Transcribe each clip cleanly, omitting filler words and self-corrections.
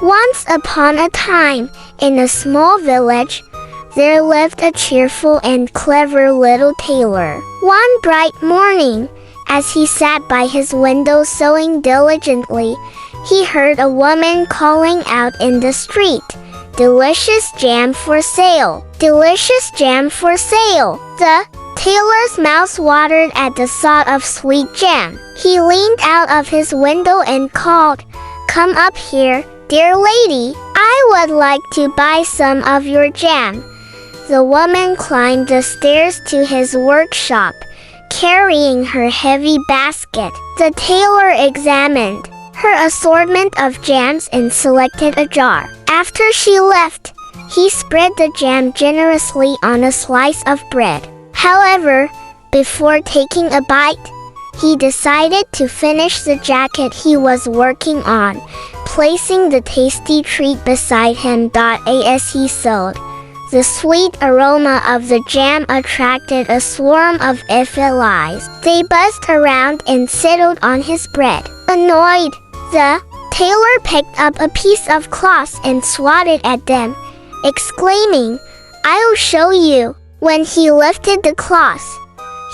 Once upon a time, in a small village, there lived a cheerful and clever little tailor. One bright morning, as he sat by his window sewing diligently, he heard a woman calling out in the street, "Delicious jam for sale! Delicious jam for sale!" The tailor's mouth watered at the thought of sweet jam. He leaned out of his window and called, "Come up here, dear lady. I would like to buy some of your jam." The woman climbed the stairs to his workshop, carrying her heavy basket. The tailor examined her assortment of jams and selected a jar. After she left, he spread the jam generously on a slice of bread. However, before taking a bite, he decided to finish the jacket he was working on, placing the tasty treat beside him. As he sewed, the sweet aroma of the jam attracted a swarm of flies. They buzzed around and settled on his bread. Annoyed, the tailor picked up a piece of cloth and swatted at them, exclaiming, "I'll show you." When he lifted the cloth,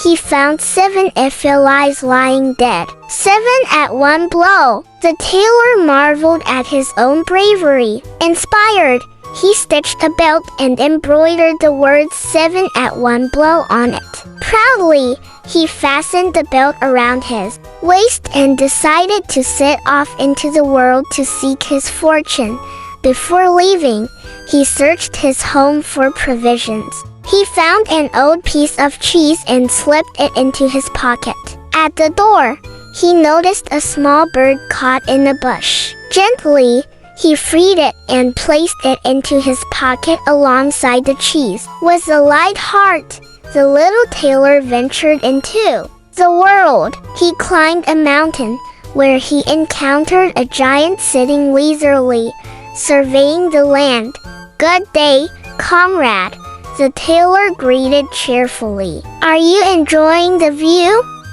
he found 7 flies lying dead. 7 at one blow. The tailor marveled at his own bravery. Inspired, he stitched a belt and embroidered the words 7 at one blow on it. Proudly, he fastened the belt around his waist and decided to set off into the world to seek his fortune. Before leaving, he searched his home for provisions. He found an old piece of cheese and slipped it into his pocket. At the door, he noticed a small bird caught in a bush. Gently, he freed it and placed it into his pocket alongside the cheese. With a light heart, the little tailor ventured into the world. He climbed a mountain, where he encountered a giant sitting leisurely, surveying the land. "Good day, comrade," the tailor greeted cheerfully. "Are you enjoying the view?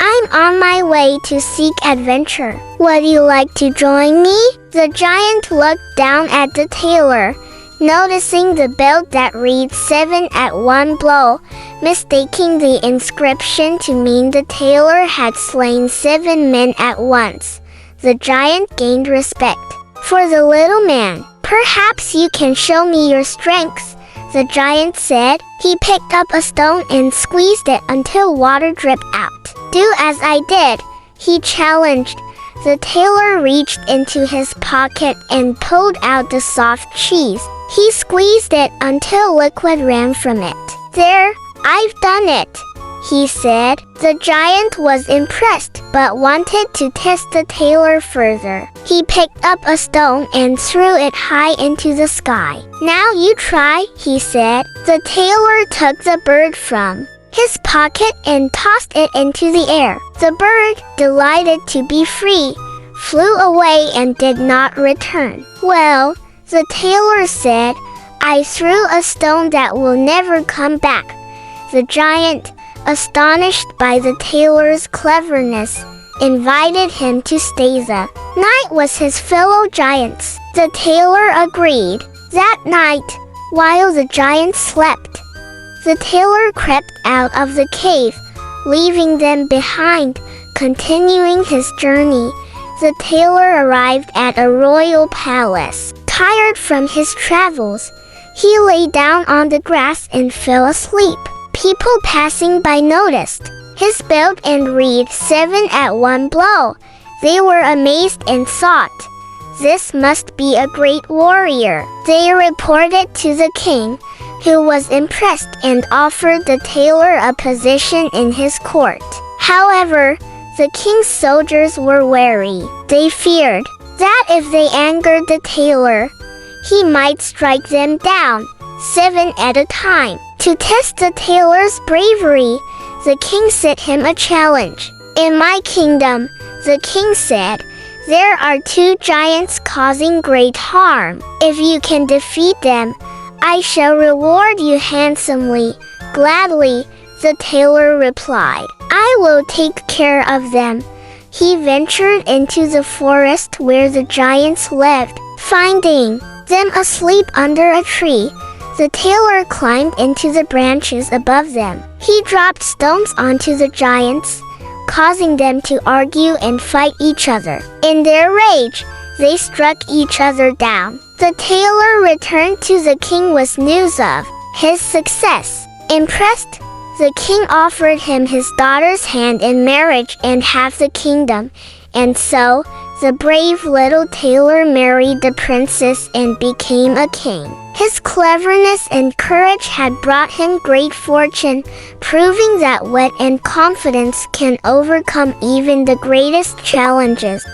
I'm on my way to seek adventure. Would you like to join me?" The giant looked down at the tailor, noticing the belt that read 7 at one blow, mistaking the inscription to mean the tailor had slain 7 men at once. The giant gained respect for the little man. "Perhaps you can show me your strengths," the giant said. He picked up a stone and squeezed it until water dripped out. "Do as I did," he challenged. The tailor reached into his pocket and pulled out the soft cheese. He squeezed it until liquid ran from it. "There, I've done it," he said. The giant was impressed but wanted to test the tailor further. He picked up a stone and threw it high into the sky. "Now you try," he said. The tailor took the bird from his pocket and tossed it into the air. The bird, delighted to be free, flew away and did not return. "Well," the tailor said, "I threw a stone that will never come back." The giant, astonished by the tailor's cleverness, invited him to stay the night with his fellow giants. The tailor agreed. That night, while the giants slept, the tailor crept out of the cave, leaving them behind. Continuing his journey, the tailor arrived at a royal palace. Tired from his travels, he lay down on the grass and fell asleep. People passing by noticed his belt and read 7 at one blow. They were amazed and thought, "This must be a great warrior." They reported to the king, who was impressed and offered the tailor a position in his court. However, the king's soldiers were wary. They feared that if they angered the tailor, he might strike them down, 7 at a time. To test the tailor's bravery, the king set him a challenge. "In my kingdom," the king said, "there are 2 giants causing great harm. If you can defeat them, I shall reward you handsomely." "Gladly," the tailor replied. "I will take care of them." He ventured into the forest where the giants lived. Finding them asleep under a tree, the tailor climbed into the branches above them. He dropped stones onto the giants, causing them to argue and fight each other. In their rage, they struck each other down. The tailor returned to the king with news of his success. Impressed, the king offered him his daughter's hand in marriage and half the kingdom, and so the brave little tailor married the princess and became a king. His cleverness and courage had brought him great fortune, proving that wit and confidence can overcome even the greatest challenges.